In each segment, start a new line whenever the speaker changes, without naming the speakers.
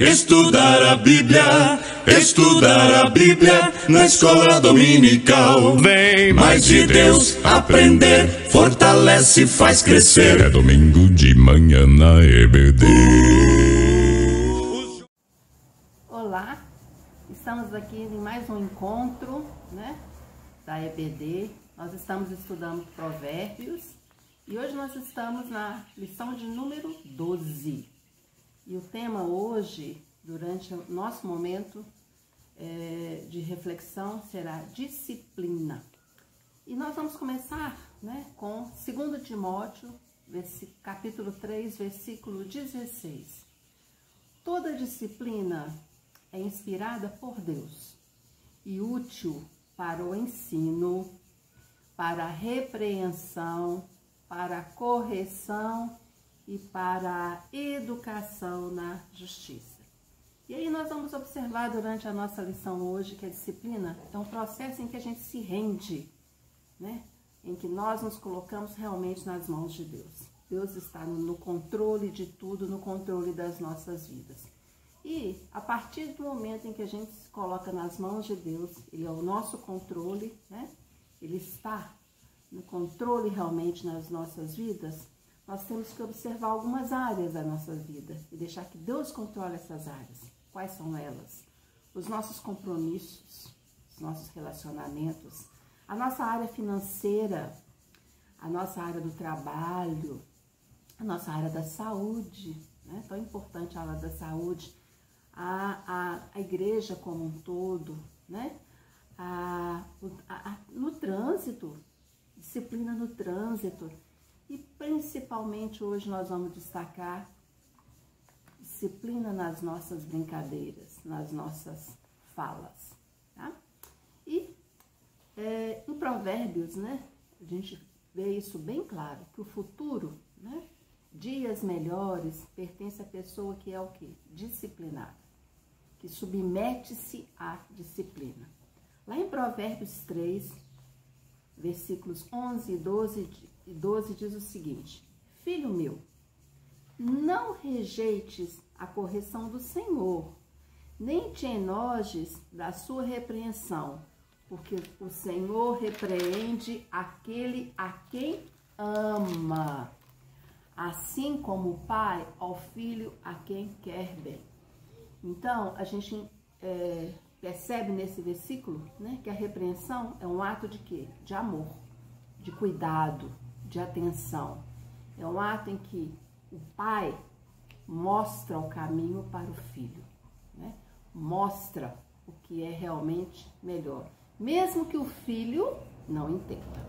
Estudar a Bíblia na escola dominical. Vem mais de Deus aprender, fortalece e faz crescer. É domingo de manhã na EBD.
Olá, estamos aqui em mais um encontro, da EBD. Nós estamos estudando Provérbios e hoje nós estamos na lição de número 12. E o tema hoje, durante o nosso momento de reflexão, será disciplina. E nós vamos começar com 2 Timóteo, capítulo 3, versículo 16. Toda disciplina é inspirada por Deus e útil para o ensino, para a repreensão, para a correção e para a educação na justiça. E aí nós vamos observar durante a nossa lição hoje que a disciplina é um processo em que a gente se rende, em que nós nos colocamos realmente nas mãos de Deus. Deus está no controle de tudo, no controle das nossas vidas. E a partir do momento em que a gente se coloca nas mãos de Deus, Ele é o nosso controle, Ele está no controle realmente nas nossas vidas, nós temos que observar algumas áreas da nossa vida e deixar que Deus controle essas áreas. Quais são elas? Os nossos compromissos, os nossos relacionamentos, a nossa área financeira, a nossa área do trabalho, a nossa área da saúde, tão importante a área da saúde, a igreja como um todo, no trânsito, disciplina no trânsito. E principalmente hoje nós vamos destacar disciplina nas nossas brincadeiras, nas nossas falas. Tá? E em Provérbios, a gente vê isso bem claro, que o futuro, dias melhores, pertence à pessoa que é o quê? Disciplinada, que submete-se à disciplina. Lá em Provérbios 3, versículos 11 e 12 diz o seguinte: Filho meu, não rejeites a correção do Senhor, nem te enojes da sua repreensão, porque o Senhor repreende aquele a quem ama, assim como o pai ao filho a quem quer bem. Então, a gente percebe nesse versículo que a repreensão é um ato de quê? De amor, de cuidado, de atenção. É um ato em que o pai mostra o caminho para o filho, mostra o que é realmente melhor, mesmo que o filho não entenda.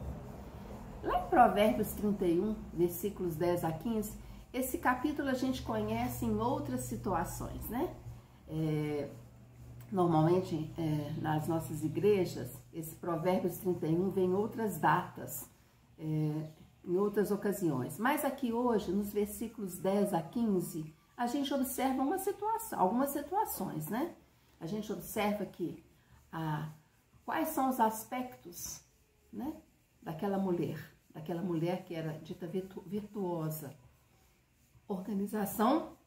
Lá em Provérbios 31, versículos 10 a 15, esse capítulo a gente conhece em outras situações, Normalmente, nas nossas igrejas, esse Provérbios 31 vem em outras datas, em outras ocasiões. Mas aqui hoje, nos versículos 10 a 15, a gente observa algumas situações, A gente observa que quais são os aspectos, daquela mulher que era dita virtuosa. Organização,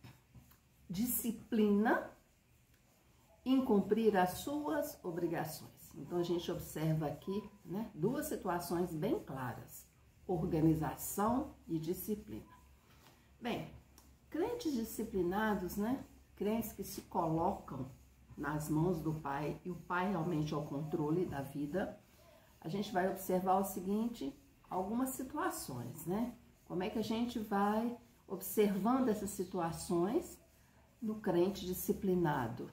disciplina, em cumprir as suas obrigações. Então, a gente observa aqui duas situações bem claras: organização e disciplina. Bem, crentes disciplinados, crentes que se colocam nas mãos do Pai, e o Pai realmente é o controle da vida, a gente vai observar o seguinte, algumas situações, Como é que a gente vai observando essas situações no crente disciplinado?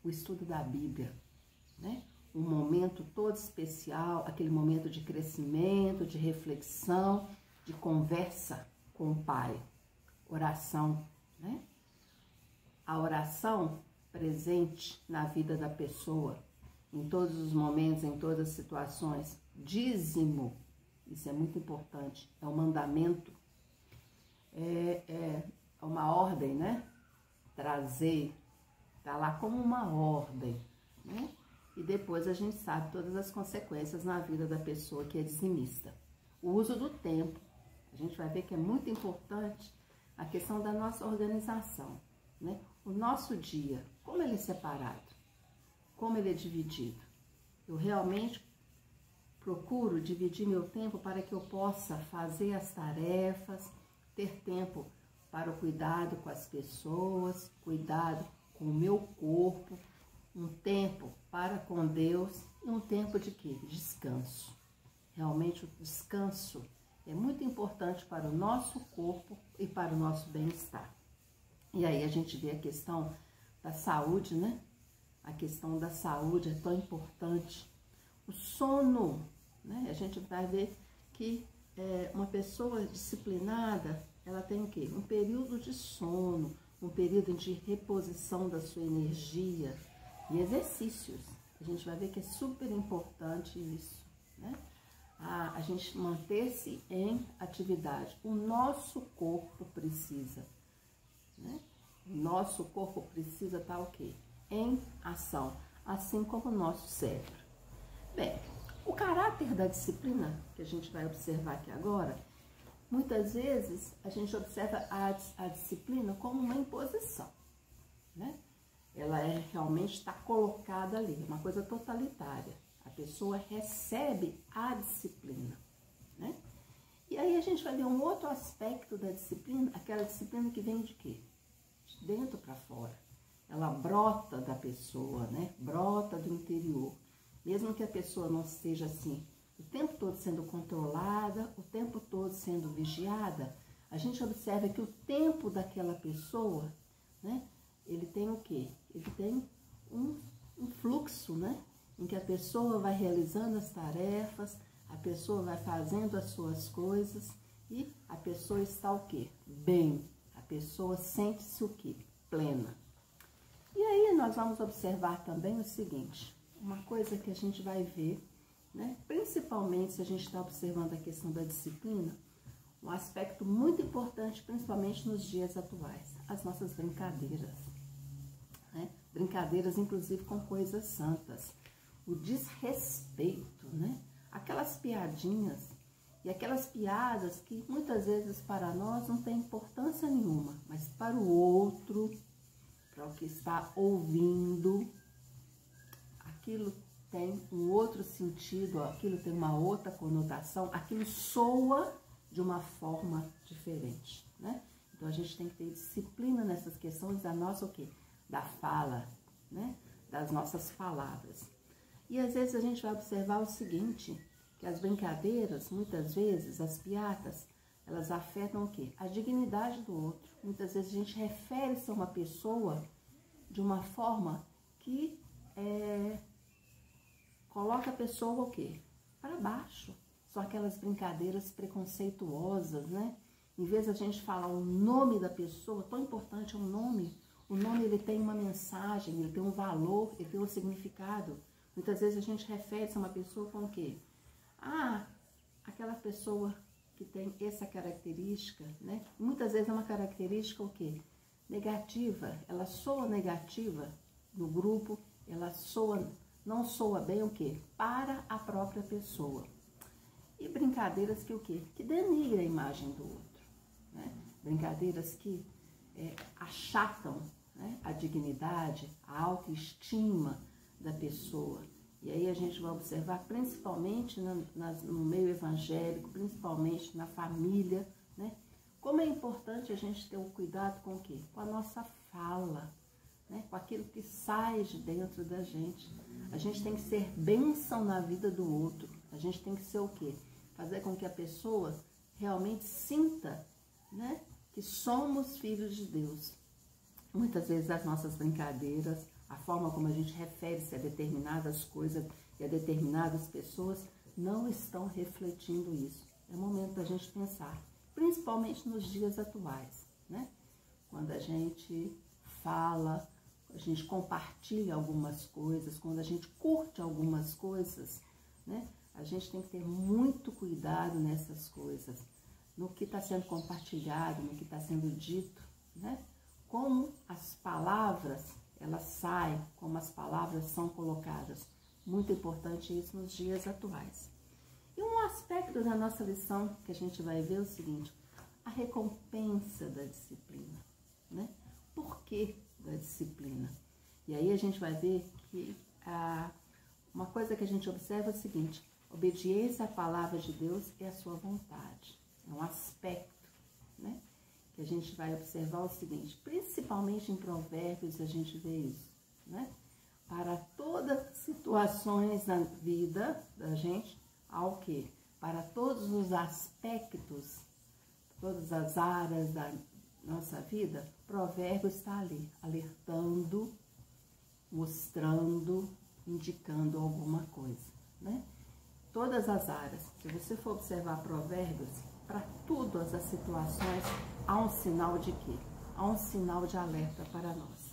O estudo da Bíblia, Um momento todo especial, aquele momento de crescimento, de reflexão, de conversa com o Pai. Oração, A oração presente na vida da pessoa, em todos os momentos, em todas as situações. Dízimo, isso é muito importante, é um mandamento, é uma ordem, Trazer, está lá como uma ordem, E depois a gente sabe todas as consequências na vida da pessoa que é dizimista. O uso do tempo, a gente vai ver que é muito importante a questão da nossa organização. né? O nosso dia, como ele é separado? Como ele é dividido? Eu realmente procuro dividir meu tempo para que eu possa fazer as tarefas, ter tempo para o cuidado com as pessoas, cuidado com o meu corpo, um tempo para com Deus e um tempo de quê? Descanso. Realmente o descanso é muito importante para o nosso corpo e para o nosso bem-estar. E aí a gente vê a questão da saúde, né? A questão da saúde é tão importante. O sono, né? A gente vai ver que uma pessoa disciplinada, ela tem o quê? Um período de sono, um período de reposição da sua energia e exercícios. A gente vai ver que é super importante isso, né? A gente manter-se em atividade. O nosso corpo precisa, né? O nosso corpo precisa estar o quê? Em ação, assim como o nosso cérebro. Bem, o caráter da disciplina, que a gente vai observar aqui agora, muitas vezes a gente observa a disciplina como uma imposição, né? Ela realmente está colocada ali, uma coisa totalitária. A pessoa recebe a disciplina, né? E aí a gente vai ver um outro aspecto da disciplina, aquela disciplina que vem de quê? De dentro para fora. Ela brota da pessoa, né? Brota do interior. Mesmo que a pessoa não esteja assim, o tempo todo sendo controlada, o tempo todo sendo vigiada, a gente observa que o tempo daquela pessoa, né? Ele tem o quê? Ele tem um fluxo, né? Em que a pessoa vai realizando as tarefas, a pessoa vai fazendo as suas coisas e a pessoa está o quê? Bem. A pessoa sente-se o quê? Plena. E aí nós vamos observar também o seguinte, uma coisa que a gente vai ver, né? Principalmente se a gente está observando a questão da disciplina, um aspecto muito importante, principalmente nos dias atuais, as nossas brincadeiras, né? Brincadeiras, inclusive, com coisas santas. O desrespeito, né? Aquelas piadinhas e aquelas piadas que muitas vezes para nós não tem importância nenhuma, mas para o outro, para o que está ouvindo, aquilo tem um outro sentido, aquilo tem uma outra conotação, aquilo soa de uma forma diferente, né? Então a gente tem que ter disciplina nessas questões da nossa o quê? Da fala, né? Das nossas palavras. E às vezes a gente vai observar o seguinte, que as brincadeiras, muitas vezes, as piadas, elas afetam o quê? A dignidade do outro. Muitas vezes a gente refere-se a uma pessoa de uma forma que coloca a pessoa o quê? Para baixo. São aquelas brincadeiras preconceituosas, né? Em vez de a gente falar o nome da pessoa, tão importante é o nome ele tem uma mensagem, ele tem um valor, ele tem um significado. Muitas vezes a gente refere-se a uma pessoa com o quê? Ah, aquela pessoa que tem essa característica, né? Muitas vezes é uma característica o quê? Negativa, ela soa negativa no grupo, ela não soa bem o quê? Para a própria pessoa. E brincadeiras que o quê? Que denigra a imagem do outro, né? Brincadeiras que achatam, né, a dignidade, a autoestima da pessoa. E aí a gente vai observar principalmente no meio evangélico, principalmente na família, né? Como é importante a gente ter um cuidado com o quê? Com a nossa fala, né? Com aquilo que sai de dentro da gente. A gente tem que ser bênção na vida do outro. A gente tem que ser o quê? Fazer com que a pessoa realmente sinta, né, que somos filhos de Deus. Muitas vezes as nossas brincadeiras, a forma como a gente refere-se a determinadas coisas e a determinadas pessoas não estão refletindo isso. É o momento da gente pensar, principalmente nos dias atuais, né? Quando a gente fala, a gente compartilha algumas coisas, quando a gente curte algumas coisas, né? A gente tem que ter muito cuidado nessas coisas, no que está sendo compartilhado, no que está sendo dito, né? Como as palavras, elas saem, como as palavras são colocadas. Muito importante isso nos dias atuais. E um aspecto da nossa lição que a gente vai ver é o seguinte, a recompensa da disciplina, né? Por quê? porquê da disciplina. E aí a gente vai ver que uma coisa que a gente observa é o seguinte: obediência à palavra de Deus é a sua vontade. É um aspecto, né? Que a gente vai observar o seguinte, principalmente em Provérbios a gente vê isso, né? Para todas as situações na vida da gente, há o quê? Para todos os aspectos, todas as áreas da nossa vida, Provérbios está ali, alertando, mostrando, indicando alguma coisa, né? Todas as áreas. Se você for observar Provérbios, para todas as situações, há um sinal de quê? Há um sinal de alerta para nós.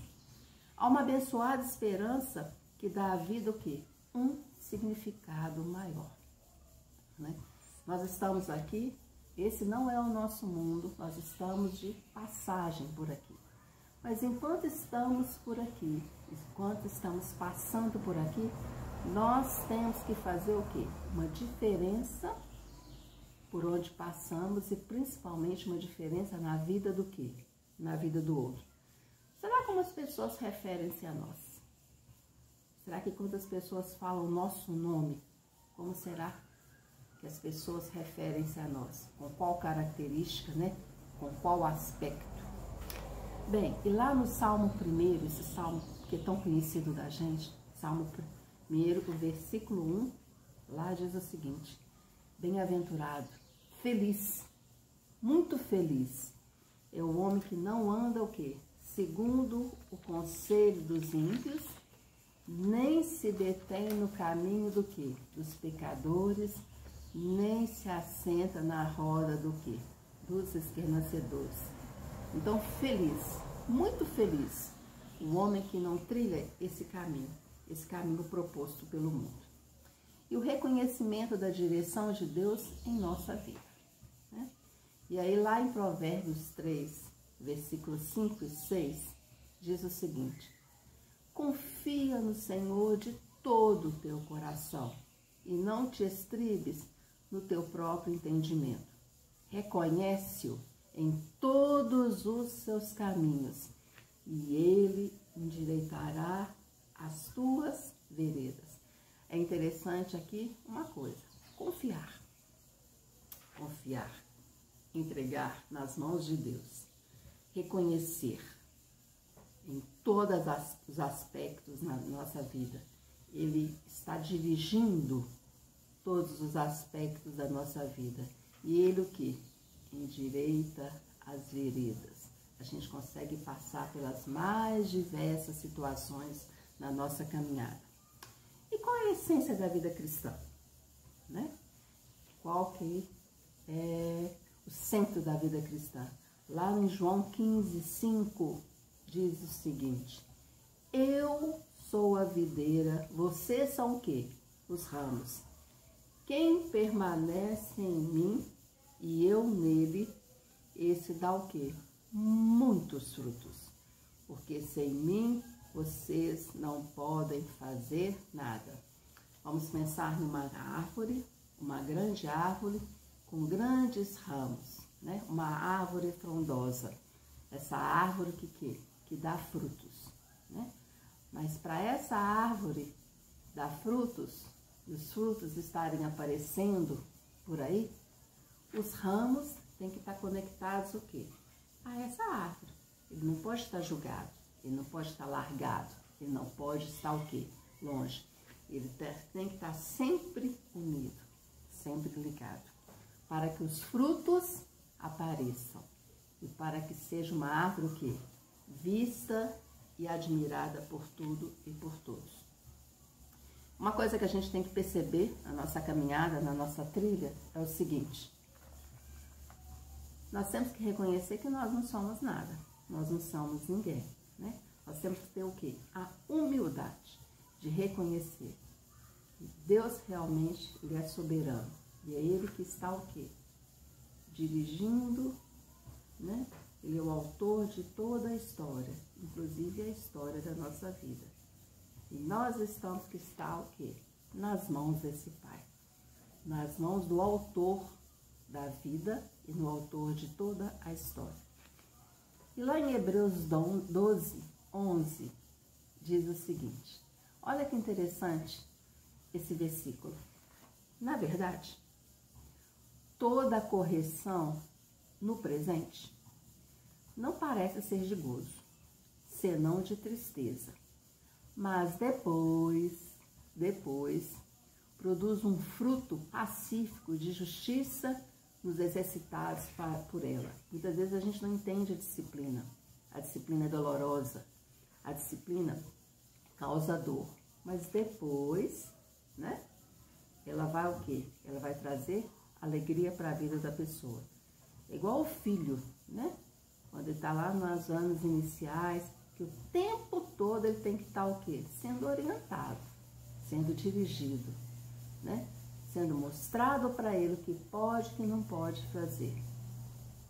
Há uma abençoada esperança que dá à vida o quê? Um significado maior, né? Nós estamos aqui, esse não é o nosso mundo, nós estamos de passagem por aqui. Mas enquanto estamos por aqui, enquanto estamos passando por aqui, nós temos que fazer o quê? Uma diferença por onde passamos e principalmente uma diferença na vida do quê? Na vida do outro. Será como as pessoas referem-se a nós? Será que quando as pessoas falam o nosso nome, como será que as pessoas referem-se a nós? Com qual característica, né? Com qual aspecto? Bem, e lá no Salmo 1, esse salmo que é tão conhecido da gente, Salmo 1, o versículo 1, lá diz o seguinte: bem-aventurado, feliz, muito feliz, é o homem que não anda o quê? Segundo o conselho dos ímpios, nem se detém no caminho do quê? Dos pecadores, nem se assenta na roda do quê? Dos escarnecedores. Então, feliz, muito feliz, o homem que não trilha esse caminho proposto pelo mundo. E o reconhecimento da direção de Deus em nossa vida, né? E aí lá em Provérbios 3, versículos 5 e 6, diz o seguinte: confia no Senhor de todo o teu coração e não te estribes no teu próprio entendimento. Reconhece-o em todos os seus caminhos e ele endireitará as tuas veredas. É interessante aqui uma coisa: confiar. Confiar, entregar nas mãos de Deus, reconhecer em todos os aspectos na nossa vida. Ele está dirigindo todos os aspectos da nossa vida. E ele o que? Endireita as veredas. A gente consegue passar pelas mais diversas situações na nossa caminhada. E qual é a essência da vida cristã? Né? Qual que é o centro da vida cristã? Lá em João 15, 5, diz o seguinte: eu sou a videira, vocês são o quê? Os ramos. Quem permanece em mim e eu nele, esse dá o quê? Muitos frutos. Porque sem mim vocês não podem fazer nada. Vamos pensar numa árvore, uma grande árvore com grandes ramos, né? Uma árvore frondosa. Essa árvore que dá frutos, né? Mas para essa árvore dar frutos, e os frutos estarem aparecendo por aí, os ramos têm que estar conectados o quê? A essa árvore. Ele não pode estar jogado, ele não pode estar largado, ele não pode estar o quê? Longe. Ele tem que estar sempre unido, sempre ligado, para que os frutos apareçam e para que seja uma árvore o quê? Vista e admirada por tudo e por todos. Uma coisa que a gente tem que perceber na nossa caminhada, na nossa trilha, é o seguinte: nós temos que reconhecer que nós não somos nada, nós não somos ninguém, né? Nós temos que ter o quê? A humildade de reconhecer que Deus realmente ele é soberano e é Ele que está o quê? Dirigindo, né? Ele é o autor de toda a história, inclusive a história da nossa vida. E nós estamos que estar o quê? Nas mãos desse Pai, nas mãos do autor da vida e no autor de toda a história. E lá em Hebreus 12, 11, diz o seguinte, olha que interessante esse versículo. Na verdade, toda correção no presente não parece ser de gozo, senão de tristeza. Mas depois, produz um fruto pacífico de justiça nos exercitados por ela. Muitas vezes a gente não entende a disciplina. A disciplina é dolorosa. A disciplina causa dor. Mas depois, né? Ela vai o quê? Ela vai trazer alegria para a vida da pessoa. É igual o filho, né? Quando ele está lá nos anos iniciais, que o tempo todo ele tem que estar o quê? Sendo orientado, sendo dirigido, né? Sendo mostrado para ele o que pode e o que não pode fazer.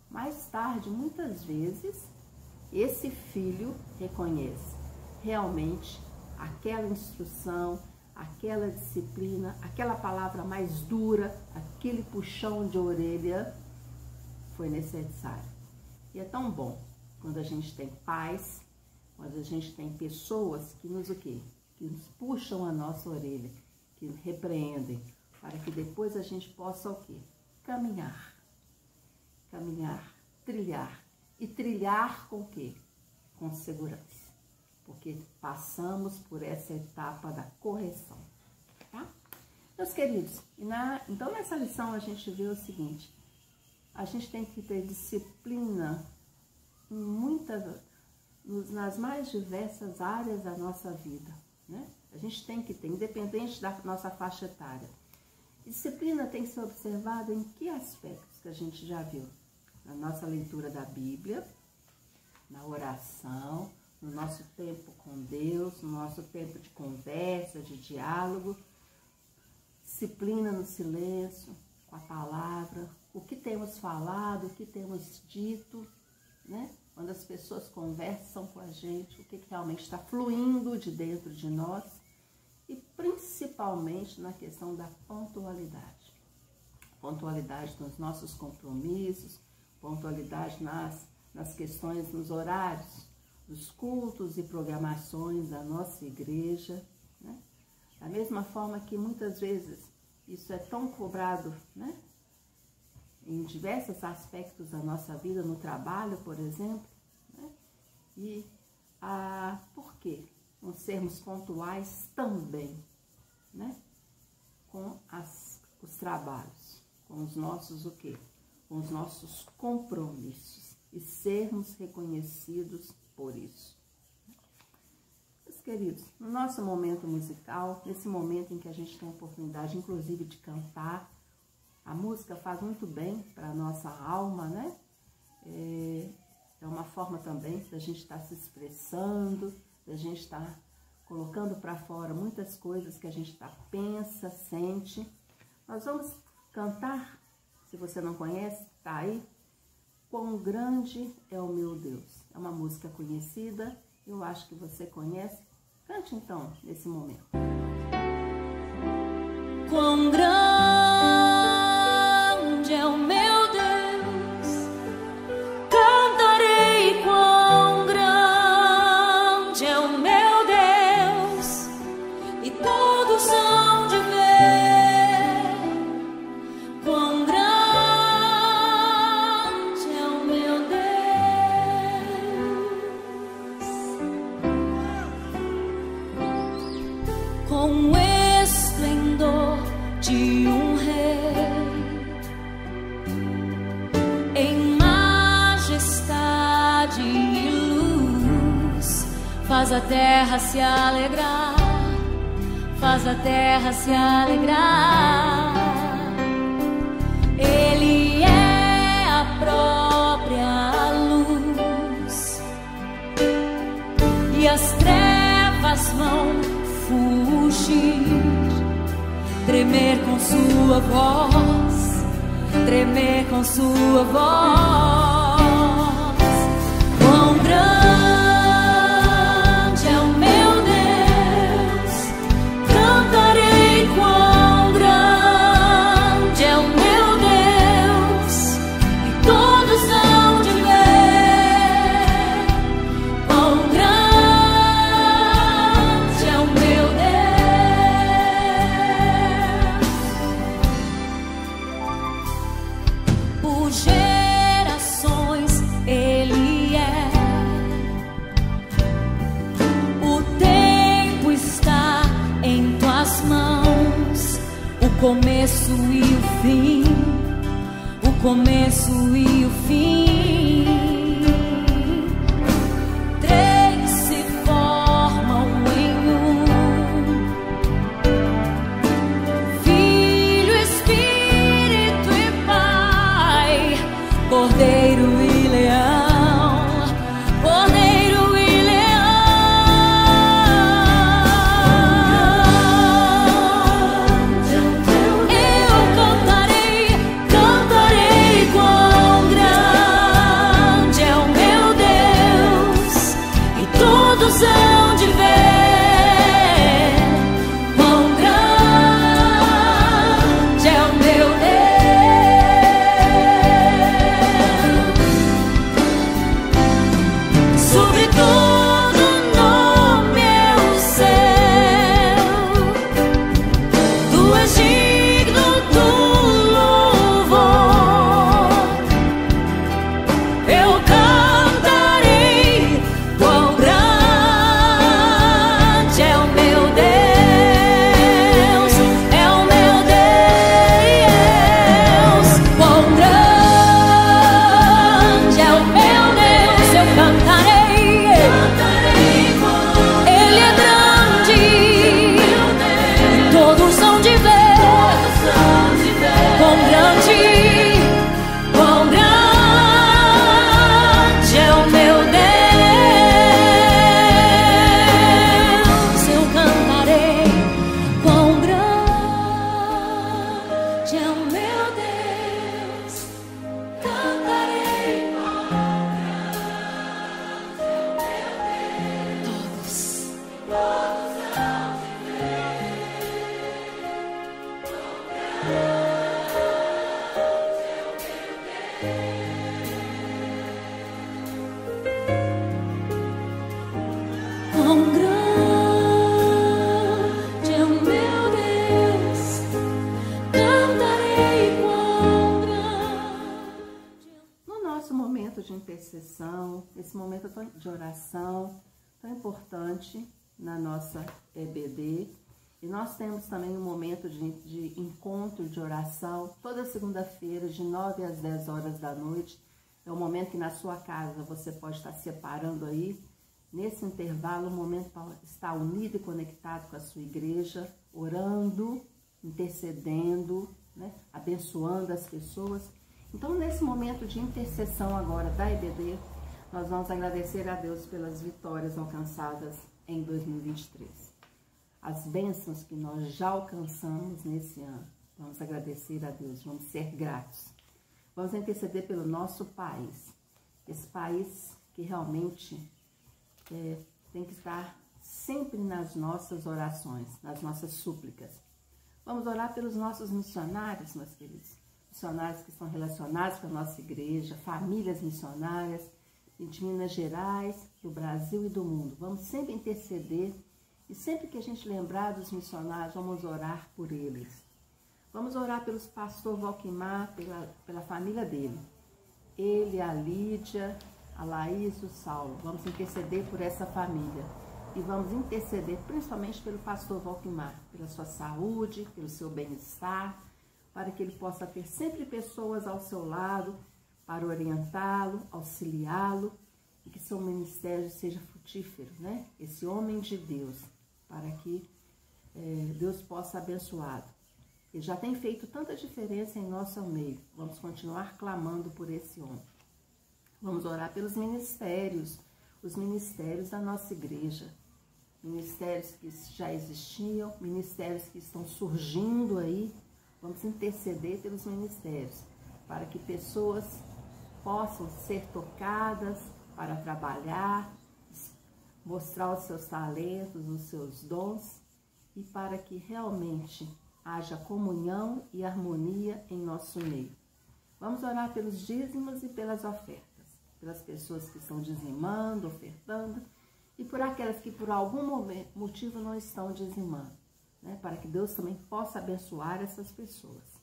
Mais tarde, muitas vezes, esse filho reconhece realmente aquela instrução, aquela disciplina, aquela palavra mais dura, aquele puxão de orelha foi necessário. E é tão bom quando a gente tem pais, quando a gente tem pessoas que nos o quê? Que nos puxam a nossa orelha, que repreendem, para que depois a gente possa o quê? Caminhar, trilhar. E trilhar com o quê? Com segurança. Porque passamos por essa etapa da correção, tá? Meus queridos, então nessa lição a gente vê o seguinte, a gente tem que ter disciplina nas mais diversas áreas da nossa vida, né? A gente tem que ter, independente da nossa faixa etária. Disciplina tem que ser observada em que aspectos que a gente já viu? Na nossa leitura da Bíblia, na oração, no nosso tempo com Deus, no nosso tempo de conversa, de diálogo, disciplina no silêncio, com a palavra, o que temos falado, o que temos dito, né? Quando as pessoas conversam com a gente, o que realmente está fluindo de dentro de nós e principalmente na questão da pontualidade. Pontualidade nos nossos compromissos, pontualidade nas questões, nos horários, dos cultos e programações da nossa igreja, né? Da mesma forma que muitas vezes isso é tão cobrado, né? Em diversos aspectos da nossa vida, no trabalho, por exemplo, né? E por quê? Não sermos pontuais também, né? Com os trabalhos, com os nossos o quê? Com os nossos compromissos e sermos reconhecidos por isso. Meus queridos, no nosso momento musical, nesse momento em que a gente tem a oportunidade, inclusive, de cantar, a música faz muito bem para a nossa alma, né? É uma forma também da gente estar se expressando, da gente estar colocando para fora muitas coisas que a gente pensa, sente. Nós vamos cantar, se você não conhece, tá aí, Quão Grande é o Meu Deus. É uma música conhecida, eu acho que você conhece. Cante então, nesse momento.
Quão grande é o meu Deus, cantarei quão grande é o meu Deus, e todos hão de ver quão grande é o meu Deus, com esplendor de um rei, em majestade e luz, faz a terra se alegrar, faz a terra se alegrar. Ele é a própria luz, e as trevas vão fugir, tremer com sua voz, tremer com sua voz. Quão grande é o meu Deus, cantarei quão grande é o meu Deus, e todos hão de ver começo e o fim, o começo e o fim. Três se formam em um: Filho, Espírito e Pai, Cordeiro e Leão, Cordeiro e hão de ver quão grande é o meu Deus. Sobre todo nome é o céu, tu és digno do louvor. Eu cantarei quão grande
de intercessão, esse momento de oração tão importante na nossa EBD. E nós temos também um momento de encontro de oração toda segunda-feira, de 9 às 10 horas da noite. É um momento que na sua casa você pode estar separando aí, nesse intervalo, um momento para estar unido e conectado com a sua igreja, orando, intercedendo, né, abençoando as pessoas. Então, nesse momento de intercessão agora da EBD, nós vamos agradecer a Deus pelas vitórias alcançadas em 2023. As bênçãos que nós já alcançamos nesse ano. Vamos agradecer a Deus, vamos ser gratos. Vamos interceder pelo nosso país. Esse país que realmente tem que estar sempre nas nossas orações, nas nossas súplicas. Vamos orar pelos nossos missionários, meus queridos. Missionários que estão relacionados com a nossa igreja, famílias missionárias de Minas Gerais, do Brasil e do mundo. Vamos sempre interceder e sempre que a gente lembrar dos missionários, vamos orar por eles. Vamos orar pelos pastor Valquimar, pela família dele. Ele, a Lídia, a Laís e o Saulo. Vamos interceder por essa família. E vamos interceder principalmente pelo pastor Valquimar, pela sua saúde, pelo seu bem-estar, para que ele possa ter sempre pessoas ao seu lado para orientá-lo, auxiliá-lo e que seu ministério seja frutífero, né? Esse homem de Deus, para que Deus possa abençoá-lo. Ele já tem feito tanta diferença em nosso meio. Vamos continuar clamando por esse homem. Vamos orar pelos ministérios, os ministérios da nossa igreja. Ministérios que já existiam, ministérios que estão surgindo aí. Vamos interceder pelos ministérios, para que pessoas possam ser tocadas para trabalhar, mostrar os seus talentos, os seus dons, e para que realmente haja comunhão e harmonia em nosso meio. Vamos orar pelos dízimos e pelas ofertas, pelas pessoas que estão dizimando, ofertando, e por aquelas que por algum motivo não estão dizimando, né? Para que Deus também possa abençoar essas pessoas.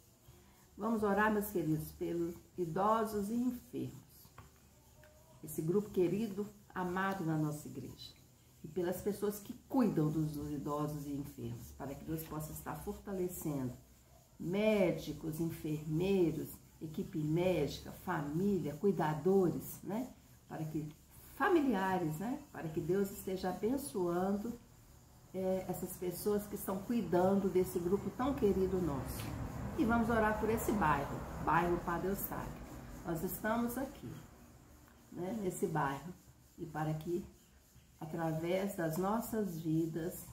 Vamos orar, meus queridos, pelos idosos e enfermos, esse grupo querido, amado na nossa igreja, e pelas pessoas que cuidam dos idosos e enfermos, para que Deus possa estar fortalecendo médicos, enfermeiros, equipe médica, família, cuidadores, né? Para que familiares, né? Para que Deus esteja abençoando essas pessoas que estão cuidando desse grupo tão querido nosso. E vamos orar por esse bairro Padre Eustáquio. Nós estamos aqui, né? Nesse bairro, e para que através das nossas vidas,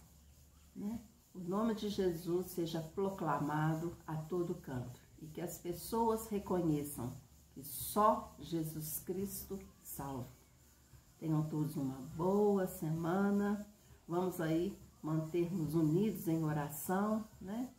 né, o nome de Jesus seja proclamado a todo canto e que as pessoas reconheçam que só Jesus Cristo salva. Tenham todos uma boa semana. Vamos aí manter-nos unidos em oração, né?